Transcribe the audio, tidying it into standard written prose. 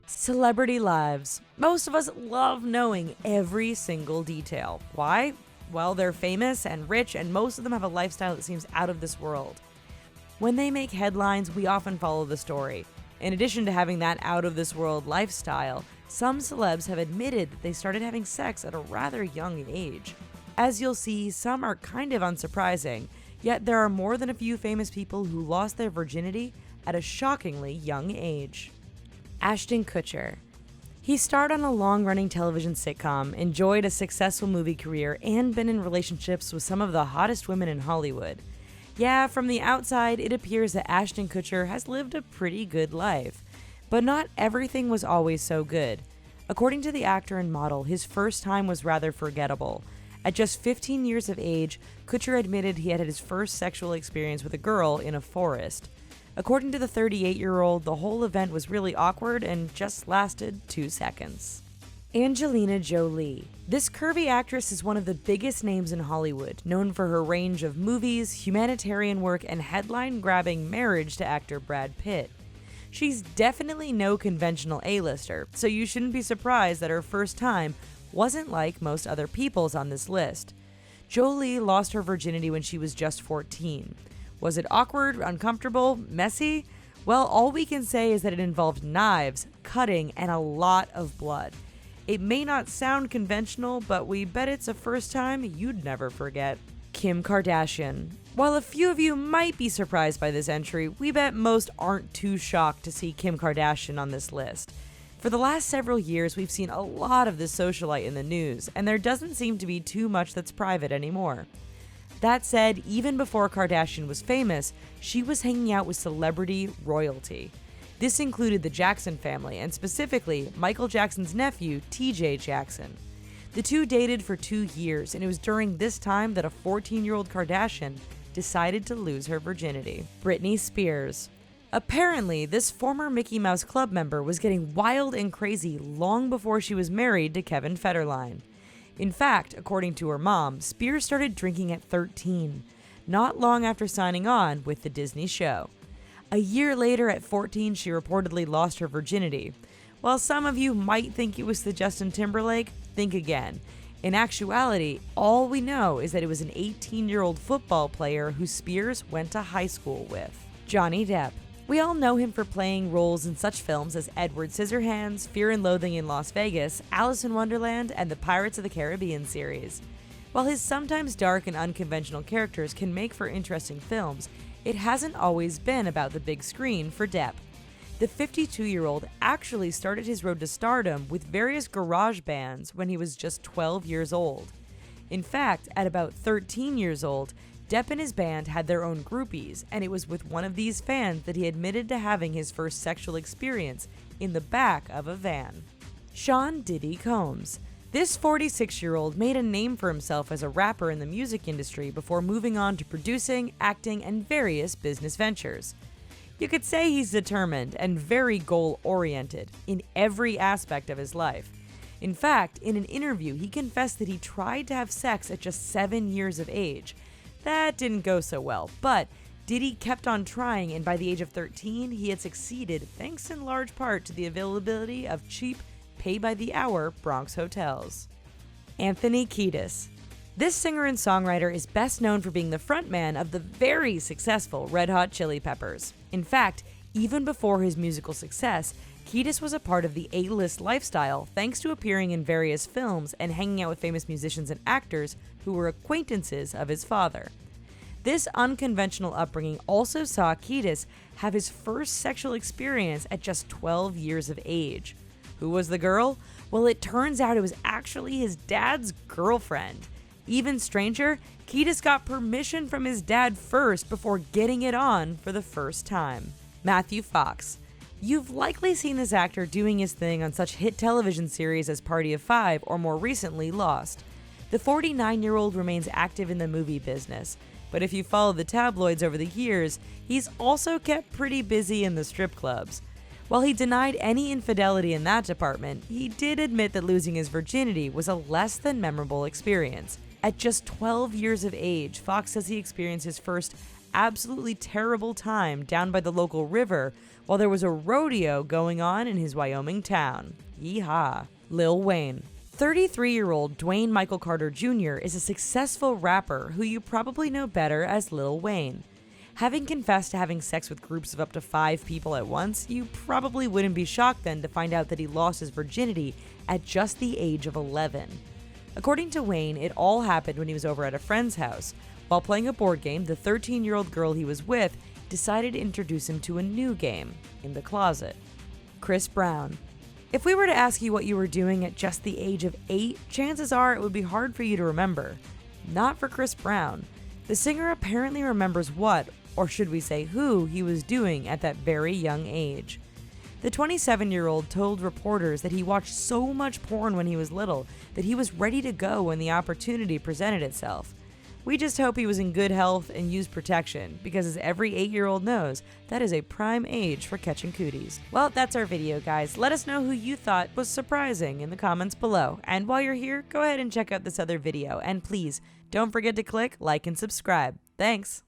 Celebrity lives. Most of us love knowing every single detail. Why? Well, they're famous and rich, and most of them have a lifestyle that seems out of this world. When they make headlines, we often follow the story. In addition to having that out of this world lifestyle, some celebs have admitted that they started having sex at a rather young age. As you'll see, some are kind of unsurprising, yet there are more than a few famous people who lost their virginity at a shockingly young age. Ashton Kutcher. He starred on a long-running television sitcom, enjoyed a successful movie career, and been in relationships with some of the hottest women in Hollywood. Yeah, from the outside, it appears that Ashton Kutcher has lived a pretty good life. But not everything was always so good. According to the actor and model, his first time was rather forgettable. At just 15 years of age, Kutcher admitted he had his first sexual experience with a girl in a forest. According to the 38-year-old, the whole event was really awkward and just lasted 2 seconds. Angelina Jolie. This curvy actress is one of the biggest names in Hollywood, known for her range of movies, humanitarian work, and headline-grabbing marriage to actor Brad Pitt. She's definitely no conventional A-lister, so you shouldn't be surprised that her first time wasn't like most other people's on this list. Jolie lost her virginity when she was just 14. Was it awkward, uncomfortable, messy? Well, all we can say is that it involved knives, cutting, and a lot of blood. It may not sound conventional, but we bet it's a first time you'd never forget. Kim Kardashian. While a few of you might be surprised by this entry, we bet most aren't too shocked to see Kim Kardashian on this list. For the last several years, we've seen a lot of this socialite in the news, and there doesn't seem to be too much that's private anymore. That said, even before Kardashian was famous, she was hanging out with celebrity royalty. This included the Jackson family, and specifically Michael Jackson's nephew, TJ Jackson. The two dated for 2 years, and it was during this time that a 14-year-old Kardashian decided to lose her virginity. Britney Spears. Apparently, this former Mickey Mouse Club member was getting wild and crazy long before she was married to Kevin Federline. In fact, according to her mom, Spears started drinking at 13, not long after signing on with the Disney show. A year later, at 14, she reportedly lost her virginity. While some of you might think it was the Justin Timberlake, think again. In actuality, all we know is that it was an 18-year-old football player who Spears went to high school with. Johnny Depp. We all know him for playing roles in such films as Edward Scissorhands, Fear and Loathing in Las Vegas, Alice in Wonderland, and the Pirates of the Caribbean series. While his sometimes dark and unconventional characters can make for interesting films, it hasn't always been about the big screen for Depp. The 52-year-old actually started his road to stardom with various garage bands when he was just 12 years old. In fact, at about 13 years old, Depp and his band had their own groupies, and it was with one of these fans that he admitted to having his first sexual experience in the back of a van. Sean Diddy Combs. This 46-year-old made a name for himself as a rapper in the music industry before moving on to producing, acting, and various business ventures. You could say he's determined and very goal-oriented in every aspect of his life. In fact, in an interview, he confessed that he tried to have sex at just 7 years of age. That didn't go so well, but Diddy kept on trying, and by the age of 13, he had succeeded thanks in large part to the availability of cheap, pay-by-the-hour Bronx hotels. Anthony Kiedis. This singer and songwriter is best known for being the frontman of the very successful Red Hot Chili Peppers. In fact, even before his musical success, Kiedis was a part of the A-list lifestyle thanks to appearing in various films and hanging out with famous musicians and actors who were acquaintances of his father. This unconventional upbringing also saw Kiedis have his first sexual experience at just 12 years of age. Who was the girl? Well, it turns out it was actually his dad's girlfriend. Even stranger, Kiedis got permission from his dad first before getting it on for the first time. Matthew Fox. You've likely seen this actor doing his thing on such hit television series as Party of Five or more recently Lost. The 49-year-old remains active in the movie business, but if you follow the tabloids over the years, he's also kept pretty busy in the strip clubs. While he denied any infidelity in that department, he did admit that losing his virginity was a less than memorable experience. At just 12 years of age, Fox says he experienced his first absolutely terrible time down by the local river while there was a rodeo going on in his Wyoming town. Yeehaw. Lil Wayne. 33-year-old Dwayne Michael Carter Jr. is a successful rapper who you probably know better as Lil Wayne. Having confessed to having sex with groups of up to 5 people at once, you probably wouldn't be shocked then to find out that he lost his virginity at just the age of 11. According to Wayne, it all happened when he was over at a friend's house. While playing a board game, the 13-year-old girl he was with decided to introduce him to a new game, in the closet. Chris Brown. If we were to ask you what you were doing at just the age of 8, chances are it would be hard for you to remember. Not for Chris Brown. The singer apparently remembers what, or should we say who, he was doing at that very young age. The 27-year-old told reporters that he watched so much porn when he was little that he was ready to go when the opportunity presented itself. We just hope he was in good health and used protection, because as every 8-year-old knows, that is a prime age for catching cooties. Well, that's our video, guys. Let us know who you thought was surprising in the comments below. And while you're here, go ahead and check out this other video. And please, don't forget to click like and subscribe. Thanks!